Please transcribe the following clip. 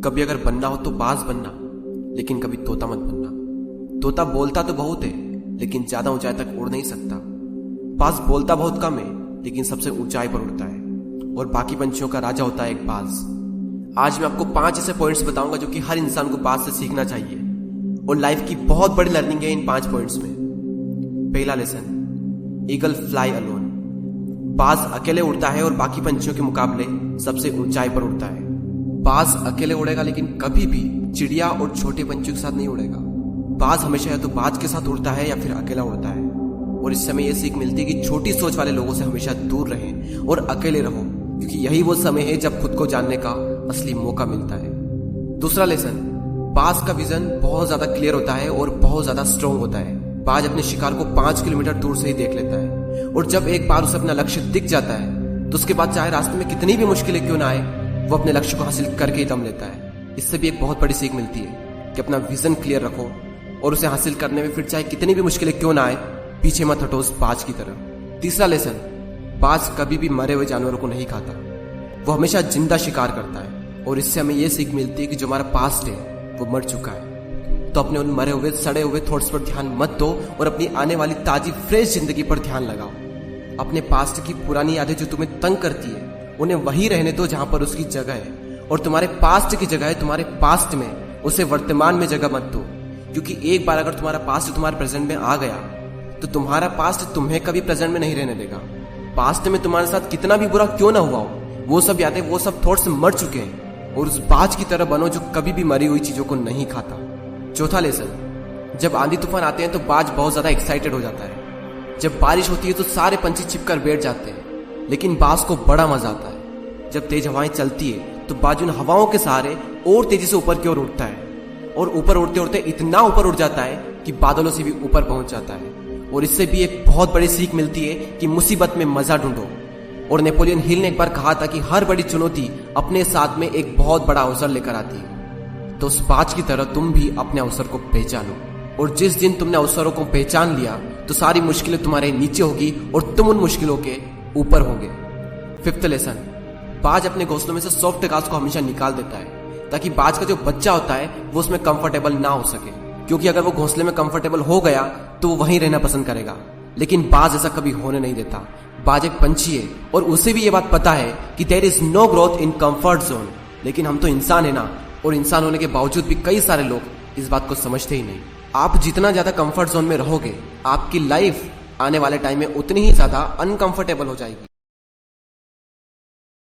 कभी अगर बनना हो तो बाज बनना, लेकिन कभी तोता मत बनना। तोता बोलता तो बहुत है, लेकिन ज्यादा ऊंचाई तक उड़ नहीं सकता। बाज बोलता बहुत कम है, लेकिन सबसे ऊंचाई पर उड़ता है, और बाकी पंछियों का राजा होता है एक बाज। आज मैं आपको 5 ऐसे पॉइंट्स बताऊंगा जो कि हर इंसान को बाज से सीखना चाहिए, और लाइफ की बहुत बड़ी लर्निंग है इन 5 पॉइंट्स में। पहला लेसन, ईगल फ्लाई अलोन। बाज अकेले उड़ता है और बाकी पंछियों के मुकाबले सबसे ऊंचाई पर उड़ता है। बाज अकेले उड़ेगा, लेकिन कभी भी चिड़िया और छोटे पंछियों के साथ नहीं उड़ेगा। बाज हमेशा या तो बाज के साथ उड़ता है या फिर अकेला उड़ता है। और इससे हमें यह सीख मिलती है कि छोटी सोच वाले लोगों से हमेशा दूर रहें और अकेले रहो, क्योंकि यही वो समय है जब खुद को जानने का असली मौका मिलता है। दूसरा लेसन, बाज का विजन बहुत ज्यादा क्लियर होता है और बहुत ज्यादा स्ट्रॉन्ग होता है। बाज अपने शिकार को 5 किलोमीटर दूर से ही देख लेता है, और जब एक बार उसे अपना लक्ष्य दिख जाता है तो उसके बाद चाहे रास्ते में कितनी भी मुश्किलें क्यों ना आए, वो अपने लक्ष्य को हासिल करके ही दम लेता है। इससे भी एक बहुत बड़ी सीख मिलती है कि अपना विजन क्लियर रखो और उसे हासिल करने में फिर चाहे कितनी भी मुश्किलें क्यों ना आए, पीछे मत हटो उस बाज की तरह। तीसरा लेसन, बाज कभी भी मरे हुए जानवरों को नहीं खाता, वो हमेशा जिंदा शिकार करता है। और इससे हमें यह सीख मिलती है कि जो हमारा पास्ट है वो मर चुका है, तो अपने उन मरे हुए सड़े हुए थॉट्स पर ध्यान मत दो और अपनी आने वाली ताजी फ्रेश जिंदगी पर ध्यान लगाओ। अपने पास्ट की पुरानी यादें जो तुम्हें तंग करती है, उन्हें वही रहने दो जहां पर उसकी जगह है, और तुम्हारे पास्ट की जगह है तुम्हारे पास्ट में, उसे वर्तमान में जगह मत दो। क्योंकि एक बार अगर तुम्हारा पास्ट तुम्हारे प्रेजेंट में आ गया तो तुम्हारा पास्ट तुम्हें कभी प्रेजेंट में नहीं रहने देगा। पास्ट में तुम्हारे साथ कितना भी बुरा क्यों ना हुआ हो, वो सब यादें, वो सब थॉट्स मर चुके हैं, और उस बाज की तरह बनो जो कभी भी मरी हुई चीजों को नहीं खाता। चौथा लेसन, जब आंधी तूफान आते हैं तो बाज बहुत ज्यादा एक्साइटेड हो जाता है। जब बारिश होती है तो सारे पंछी छिपकर बैठ जाते हैं, लेकिन बाज को बड़ा मजा आता है। जब तेज हवाएं चलती है तो बाज उन हवाओं के सहारे और तेजी से ऊपर की ओर उड़ता है, और ऊपर उड़ते उड़ते इतना ऊपर उड़ जाता है कि बादलों से भी ऊपर पहुंच जाता है। और इससे भी एक बहुत बड़ी सीख मिलती है कि मुसीबत में मजा ढूंढो। और नेपोलियन हिल ने एक बार कहा था कि हर बड़ी चुनौती अपने साथ में एक बहुत बड़ा अवसर लेकर आती है। तो उस बाज की तरह तुम भी अपने अवसर को पहचानो, और जिस दिन तुमने अवसरों को पहचान लिया तो सारी मुश्किलें तुम्हारे नीचे होगी और तुम उन मुश्किलों के ऊपर होंगे। फिफ्थ लेसन, बाज अपने घोंसलों में से सॉफ्ट घास को हमेशा निकाल देता है, ताकि बाज का जो बच्चा होता है वो उसमें कंफर्टेबल ना हो सके। क्योंकि अगर वो घोंसले में कंफर्टेबल हो गया तो वो वहीं रहना पसंद करेगा, लेकिन बाज ऐसा कभी होने नहीं देता। बाज एक पंछी है और उसे भी ये बात पता है कि there is no growth in comfort zone. लेकिन हम तो इंसान है ना, और इंसान होने के बावजूद भी कई सारे लोग इस बात को समझते ही नहीं। आप जितना ज्यादा कंफर्ट जोन में रहोगे, आपकी लाइफ आने वाले टाइम में उतनी ही ज्यादा अनकंफर्टेबल हो जाएगी।